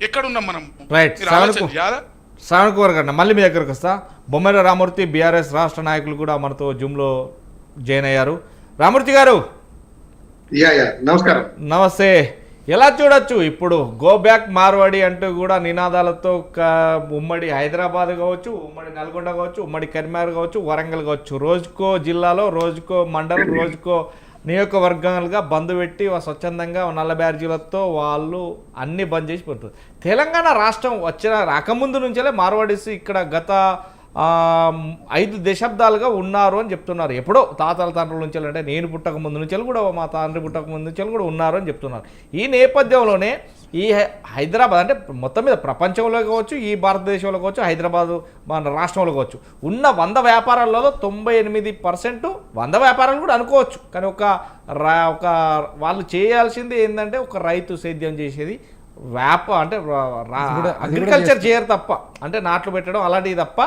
ఎక్కడున్నాం మనం? రైట్. మీరు ఆలోచన చేయాలా? శ్రావణ్ కుమార్ గారు మళ్ళీ మీ దగ్గరకు వస్తా. బొమ్మల రామూర్తి బీఆర్ఎస్ రాష్ట్ర నాయకులు కూడా మనతో జూమ్లో జాయిన్ అయ్యారు. రామూర్తి గారు నమస్కారం. నమస్తే. ఎలా చూడొచ్చు ఇప్పుడు గో బ్యాక్ మార్వాడి అంటూ కూడా నినాదాలతో ఉమ్మడి హైదరాబాద్ కావచ్చు, ఉమ్మడి నల్గొండ కావచ్చు, ఉమ్మడి కరీంనగర్ కావచ్చు, వరంగల్ కావచ్చు, రోజుకో జిల్లాలో రోజుకో మండలం రోజుకో నియోజకవర్గాలుగా బంద్ పెట్టి స్వచ్ఛందంగా నల్ల బ్యాడ్జీలతో వాళ్ళు అన్ని బంద్ చేసి పెడుతుంది. తెలంగాణ రాష్ట్రం రాకముందు నుంచే మార్వాడీస్ ఇక్కడ గత 5 దశాబ్దాలుగా ఉన్నారు అని చెప్తున్నారు. ఎప్పుడో తాతల తండ్రుల నుంచి, అంటే నేను పుట్టక ముందు నుంచి కూడా, మా తండ్రి పుట్టక ముందు నుంచి కూడా ఉన్నారు అని చెప్తున్నారు. ఈ నేపథ్యంలోనే ఈ హైదరాబాద్ అంటే మొత్తం మీద ప్రపంచంలో కావచ్చు, ఈ భారతదేశంలో కావచ్చు, హైదరాబాదు మన రాష్ట్రంలో కావచ్చు, ఉన్న 100 వ్యాపారాలలో 98% 100 వ్యాపారాలు కూడా అనుకోవచ్చు. కానీ ఒక వాళ్ళు చేయాల్సింది ఏంటంటే ఒక రైతు సేద్యం చేసేది అంటే అగ్రికల్చర్ చేయరు తప్ప, అంటే నాట్లు పెట్టడం అలాంటివి తప్ప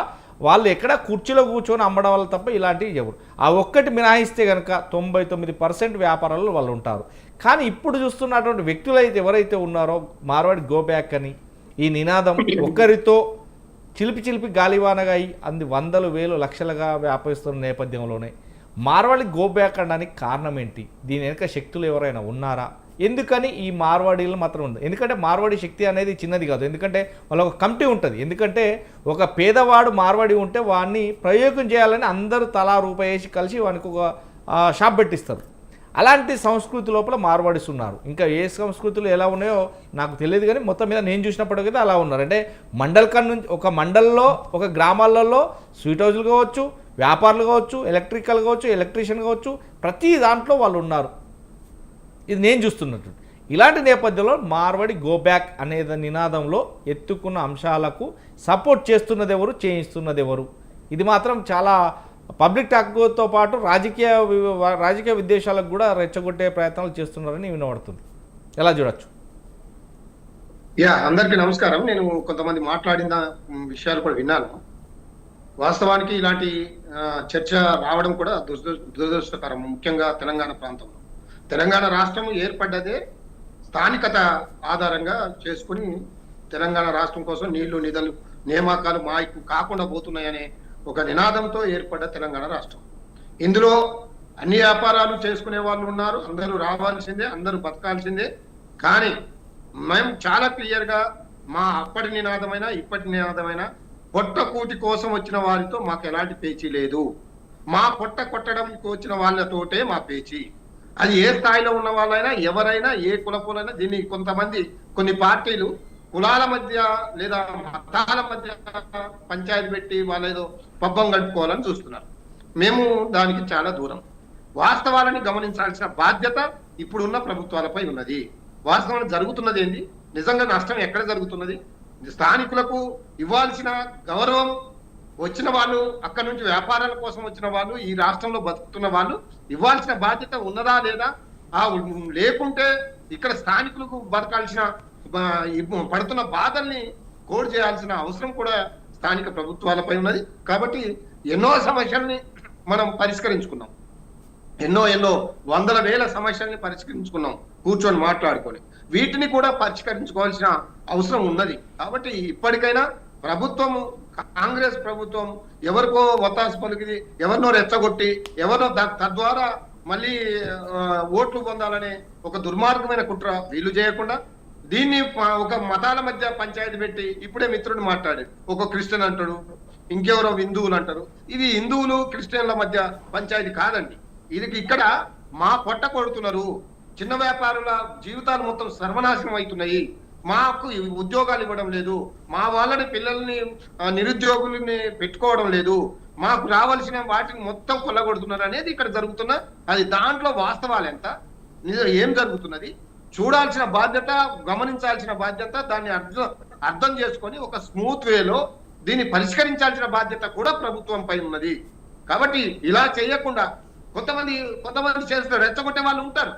వాళ్ళు ఎక్కడ కుర్చీలో కూర్చొని అమ్మడం వల్ల తప్ప ఇలాంటివి ఎవరు. ఆ ఒక్కటి మినహాయిస్తే కనుక 99% వ్యాపారాల్లో వాళ్ళు ఉంటారు. కానీ ఇప్పుడు చూస్తున్నటువంటి వ్యక్తులు అయితే ఎవరైతే ఉన్నారో మార్వాడి గో బ్యాక్ అని ఈ నినాదం ఒక్కరితో చిలిపి గాలివానగా అయి అంది 100,000 లక్షలుగా వ్యాపిస్తున్న నేపథ్యంలోనే మార్వాడి గో బ్యాక్ అనడానికి కారణం ఏంటి? దీని వెనుక శక్తులు ఎవరైనా ఉన్నారా? ఎందుకని ఈ మార్వాడీలు మాత్రం ఉంది? ఎందుకంటే మార్వాడి శక్తి అనేది చిన్నది కాదు. ఎందుకంటే వాళ్ళ ఒక కమిటీ ఉంటుంది. ఎందుకంటే ఒక పేదవాడు మార్వాడి ఉంటే వాడిని ప్రయోగం చేయాలని అందరూ తలా రూపాయి వేసి కలిసి వానికి ఒక షాప్ పెట్టిస్తారు. అలాంటి సంస్కృతి లోపల మార్వాడీస్ ఉన్నారు. ఇంకా ఏ సంస్కృతులు ఎలా ఉన్నాయో నాకు తెలియదు, కానీ మొత్తం మీద నేను చూసినప్పటికైతే అలా ఉన్నారు. అంటే నుంచి ఒక మండల్లో ఒక గ్రామాలలో స్వీట్ హౌస్లు కావచ్చు, వ్యాపారులు కావచ్చు, ఎలక్ట్రికల్ కావచ్చు, ఎలక్ట్రీషియన్ కావచ్చు, ప్రతి దాంట్లో వాళ్ళు ఉన్నారు. ఇది నేను చూస్తున్నట్టు. ఇలాంటి నేపథ్యంలో మార్వాడి గో బ్యాక్ అనే నినాదంలో ఎత్తుకున్న అంశాలకు సపోర్ట్ చేస్తున్నది ఎవరు, చేయిస్తున్నది ఎవరు? ఇది మాత్రం చాలా పబ్లిక్ టాక్తో పాటు రాజకీయ విద్వేషాలకు కూడా రెచ్చగొట్టే ప్రయత్నాలు చేస్తున్నారని వినబడుతుంది. ఎలా చూడొచ్చు? అందరికీ నమస్కారం. నేను కొంతమంది మాట్లాడిన విషయాలు కూడా విన్నాను. వాస్తవానికి ఇలాంటి చర్చ రావడం కూడా దురదృష్టకరం. ముఖ్యంగా తెలంగాణ ప్రాంతంలో. తెలంగాణ రాష్ట్రం ఏర్పడ్డదే స్థానికత ఆధారంగా చేసుకుని తెలంగాణ రాష్ట్రం కోసం నీళ్లు నిధులు నియామకాలు మాకు కాకుండా పోతున్నాయనే ఒక నినాదంతో ఏర్పడ్డ తెలంగాణ రాష్ట్రం. ఇందులో అన్ని వ్యాపారాలు చేసుకునే వాళ్ళు ఉన్నారు. అందరూ రావాల్సిందే, అందరూ బతకాల్సిందే. కానీ మేము చాలా క్లియర్ గా మా అప్పటి నినాదమైన ఇప్పటి నినాదమైన పొట్ట కూటి కోసం వచ్చిన వారితో మాకు ఎలాంటి పేచీ లేదు. మా పొట్ట కొట్టడానికి వచ్చిన వాళ్ళతోటే మా పేచీ. అది ఏ స్థాయిలో ఉన్న వాళ్ళైనా, ఎవరైనా, ఏ కులపులైనా. దీన్ని కొంతమంది కొన్ని పార్టీలు కులాల మధ్య లేదా మతాల మధ్య పంచాయతీ పెట్టి వాళ్ళేదో పబ్బం గడుపుకోవాలని చూస్తున్నారు. మేము దానికి చాలా దూరం. వాస్తవాలని గమనించాల్సిన బాధ్యత ఇప్పుడున్న ప్రభుత్వాలపై ఉన్నది. వాస్తవానికి జరుగుతున్నది ఏంది, నిజంగా నష్టం ఎక్కడ జరుగుతున్నది, స్థానికులకు ఇవ్వాల్సిన గౌరవం, వచ్చిన వాళ్ళు అక్కడ నుంచి వ్యాపారాల కోసం వచ్చిన వాళ్ళు, ఈ రాష్ట్రంలో బతుకుతున్న వాళ్ళు ఇవ్వాల్సిన బాధ్యత ఉన్నదా లేదా? లేకుంటే ఇక్కడ స్థానికులకు బతకాల్సిన పడుతున్న బాధల్ని కోడ్ చేయాల్సిన అవసరం కూడా స్థానిక ప్రభుత్వాలపై ఉన్నది. కాబట్టి ఎన్నో సమస్యల్ని మనం పరిష్కరించుకున్నాం. ఎన్నో 100,000 సమస్యల్ని పరిష్కరించుకున్నాం కూర్చొని మాట్లాడుకొని. వీటిని కూడా పరిష్కరించుకోవాల్సిన అవసరం ఉన్నది. కాబట్టి ఇప్పటికైనా ప్రభుత్వము, కాంగ్రెస్ ప్రభుత్వం ఎవరికో ఒత్తాసు పలికి, ఎవరినో రెచ్చగొట్టి, ఎవరినో తద్వారా మళ్ళీ ఓట్లు పొందాలనే ఒక దుర్మార్గమైన కుట్ర వీళ్ళు చేయకుండా దీన్ని ఒక మతాల మధ్య పంచాయతీ పెట్టి, ఇప్పుడే మిత్రుడు మాట్లాడాడు, ఒక క్రిస్టియన్ అంటాడు, ఇంకెవరో హిందువులు అంటారు. ఇది హిందువులు క్రిస్టియన్ల మధ్య పంచాయతీ కాదండి. ఇది ఇక్కడ మా పొట్ట కొడుతున్నారు. చిన్న వ్యాపారుల జీవితాలు మొత్తం సర్వనాశనం అవుతున్నాయి. మాకు ఉద్యోగాలు ఇవ్వడం లేదు, మా వాళ్ళని పిల్లల్ని నిరుద్యోగుల్ని పెట్టుకోవడం లేదు, మాకు రావాల్సిన వాటిని మొత్తం కొల్లగొడుతున్నారు అనేది ఇక్కడ జరుగుతున్న అది. దాంట్లో వాస్తవాలు ఎంత, ఏం జరుగుతున్నది చూడాల్సిన బాధ్యత, గమనించాల్సిన బాధ్యత, దాన్ని అర్థం చేసుకొని ఒక స్మూత్ వేలో దీన్ని పరిష్కరించాల్సిన బాధ్యత కూడా ప్రభుత్వం పై ఉన్నది. కాబట్టి ఇలా చేయకుండా కొంతమంది చేస్తారు, రెచ్చగొట్టే వాళ్ళు ఉంటారు.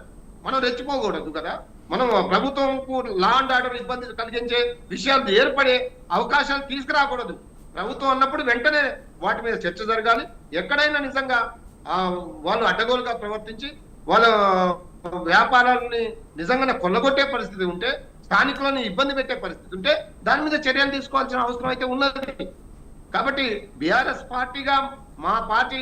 మనం రెచ్చిపోకూడదు కదా. మనం ప్రభుత్వంకు లా అండ్ ఆర్డర్ ఇబ్బంది కలిగించే విషయాలు ఏర్పడే అవకాశాలు తీసుకురాకూడదు. ప్రభుత్వం అన్నప్పుడు వెంటనే వాటి మీద చర్చ జరగాలి. ఎక్కడైనా నిజంగా వాళ్ళు అడ్డగోలుగా ప్రవర్తించి వాళ్ళ వ్యాపారాలని నిజంగానే కొల్లగొట్టే పరిస్థితి ఉంటే స్థానికులను ఇబ్బంది పెట్టే పరిస్థితి ఉంటే దాని మీద చర్యలు తీసుకోవాల్సిన అవసరం అయితే ఉన్నది. కాబట్టి బీఆర్ఎస్ పార్టీగా మా పార్టీ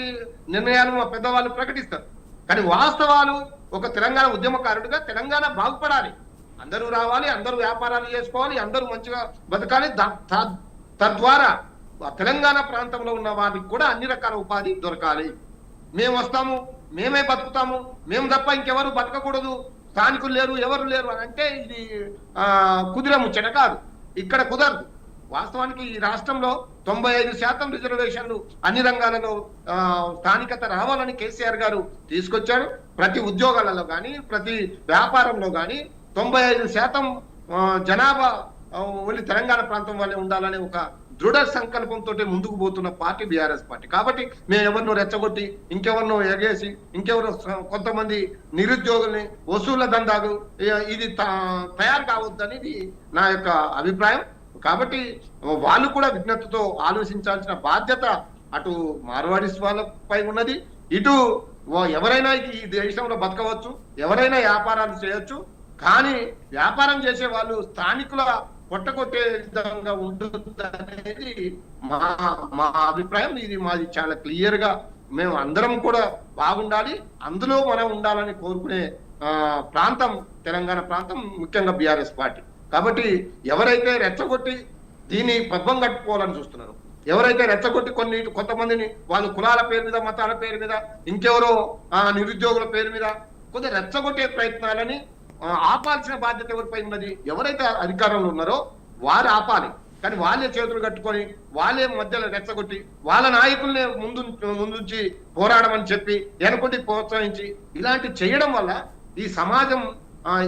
నిర్ణయాలు మా పెద్దవాళ్ళు ప్రకటిస్తారు, కానీ వాస్తవాలు ఒక తెలంగాణ ఉద్యమకారుడిగా తెలంగాణ బాగుపడాలి, అందరూ రావాలి, అందరూ వ్యాపారాలు చేసుకోవాలి, అందరూ మంచిగా బతకాలి. తద్వారా తెలంగాణ ప్రాంతంలో ఉన్న వారికి కూడా అన్ని రకాల ఉపాధి దొరకాలి. మేము వస్తాము, మేమే బతుకుతాము, మేము తప్ప ఇంకెవరు బతకకూడదు, స్థానికులు లేరు, ఎవరు లేరు అని అంటే ఇది కుదిరే ముచ్చట కాదు, ఇక్కడ కుదరదు. వాస్తవానికి ఈ రాష్ట్రంలో 95% రిజర్వేషన్లు అన్ని రంగాలలో స్థానికత రావాలని కేసీఆర్ గారు తీసుకొచ్చారు. ప్రతి ఉద్యోగాలలో కానీ ప్రతి వ్యాపారంలో కానీ 95% జనాభా వెళ్ళి తెలంగాణ ప్రాంతం వల్లే ఉండాలనే ఒక దృఢ సంకల్పంతో ముందుకు పోతున్న పార్టీ బీఆర్ఎస్ పార్టీ. కాబట్టి మేము ఎవరినో రెచ్చగొట్టి ఇంకెవరినో ఎగేసి ఇంకెవరో కొంతమంది నిరుద్యోగుల్ని వసూళ్ల దందాలు ఇది తయారు కావద్దనేది నా యొక్క అభిప్రాయం. కాబట్టి వాళ్ళు కూడా విజ్ఞతతో ఆలోచించాల్సిన బాధ్యత అటు మార్వాడీస్ వాళ్ళపై ఉన్నది, ఇటు ఎవరైనా ఈ దేశంలో బతకవచ్చు, ఎవరైనా వ్యాపారాలు చేయొచ్చు, కానీ వ్యాపారం చేసే వాళ్ళు స్థానికుల పొట్టకొట్టే విధంగా ఉంటుంది అనేది మా అభిప్రాయం. ఇది మాది చాలా క్లియర్ గా మేము అందరం కూడా బాగుండాలి, అందులో మనం ఉండాలని కోరుకునే ప్రాంతం తెలంగాణ ప్రాంతం, ముఖ్యంగా బీఆర్ఎస్ పార్టీ. కాబట్టి ఎవరైతే రెచ్చగొట్టి దీన్ని పబ్బం కట్టుకోవాలని చూస్తున్నారు, ఎవరైతే రెచ్చగొట్టి కొంతమందిని వాళ్ళు కులాల పేరు మీద, మతాల పేరు మీద, ఇంకెవరో నిరుద్యోగుల పేరు మీద కొద్దిగా రెచ్చగొట్టే ప్రయత్నాలని ఆపాల్సిన బాధ్యత ఎవరిపై ఉన్నది? ఎవరైతే అధికారంలో ఉన్నారో వారు ఆపాలి, కానీ వాళ్ళే చేతులు కట్టుకొని వాళ్ళే మధ్యలో రెచ్చగొట్టి వాళ్ళ నాయకుల్ని ముందుంచి పోరాడమని చెప్పి వెనకొట్టి ప్రోత్సహించి ఇలాంటి చేయడం వల్ల ఈ సమాజం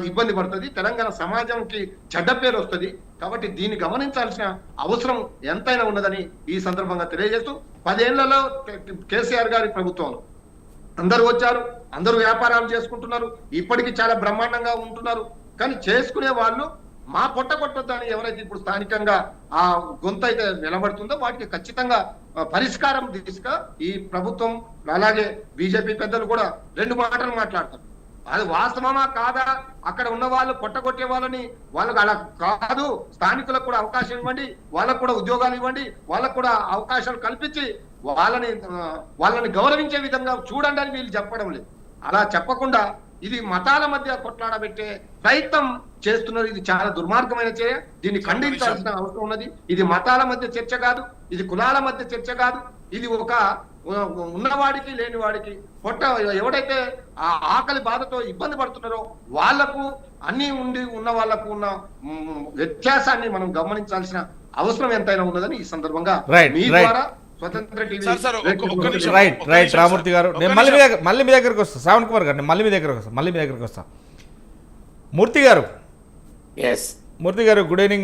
ఇబ్బంది పడుతుంది, తెలంగాణ సమాజంకి చెడ్డ పేరు వస్తుంది. కాబట్టి దీన్ని గమనించాల్సిన అవసరం ఎంతైనా ఉన్నదని ఈ సందర్భంగా తెలియజేస్తూ, 10 ఏళ్లలో కేసీఆర్ గారి ప్రభుత్వంలో అందరూ వచ్చారు, అందరూ వ్యాపారాలు చేసుకుంటున్నారు, ఇప్పటికీ చాలా బ్రహ్మాండంగా ఉంటున్నారు. కానీ చేసుకునే వాళ్ళు మా పొట్ట కొట్టొద్దని ఎవరైతే ఇప్పుడు స్థానికంగా ఆ గొంతు అయితే నిలబడుతుందో వాటికి ఖచ్చితంగా పరిష్కారం దిశగా ఈ ప్రభుత్వం అలాగే బీజేపీ పెద్దలు కూడా 2 మాటలు మాట్లాడతారు. అది వాస్తవమా కాదా, అక్కడ ఉన్న వాళ్ళు పొట్టగొట్టే వాళ్ళని వాళ్ళకి అలా కాదు, స్థానికులకు కూడా అవకాశం ఇవ్వండి, వాళ్ళకు కూడా ఉద్యోగాలు ఇవ్వండి, వాళ్ళకు కూడా అవకాశాలు కల్పించి వాళ్ళని గౌరవించే విధంగా చూడండి అని వీళ్ళు చెప్పడం లేదు. అలా చెప్పకుండా ఇది మతాల మధ్య కొట్లాడబెట్టే ప్రయత్నం చేస్తున్నారు. ఇది చాలా దుర్మార్గమైన చర్య, దీన్ని ఖండించాల్సిన అవసరం ఉన్నది. ఇది మతాల మధ్య చర్చ కాదు, ఇది కులాల మధ్య చర్చ కాదు, ఇది ఒక ఉన్నవాడికి లేని వాడికి ఎవడైతే ఆ ఆకలి బాధతో ఇబ్బంది పడుతున్నారో వాళ్లకు అన్ని ఉన్న వాళ్లకు ఉన్న వ్యత్యాసాన్ని మనం గమనించాల్సిన అవసరం ఎంతైనా ఉన్నదని ఈ సందర్భంగా మీ ద్వారా స్వతంత్ర టీవీ. రైట్ రామూర్తి గారు, నేను మళ్ళీ మీ దగ్గరకు వస్తా. శ్రావణ్ కుమార్ గారు, నేను మళ్ళీ మీ దగ్గరకు వస్తా. మూర్తి గారు, గుడ్ ఈవినింగ్.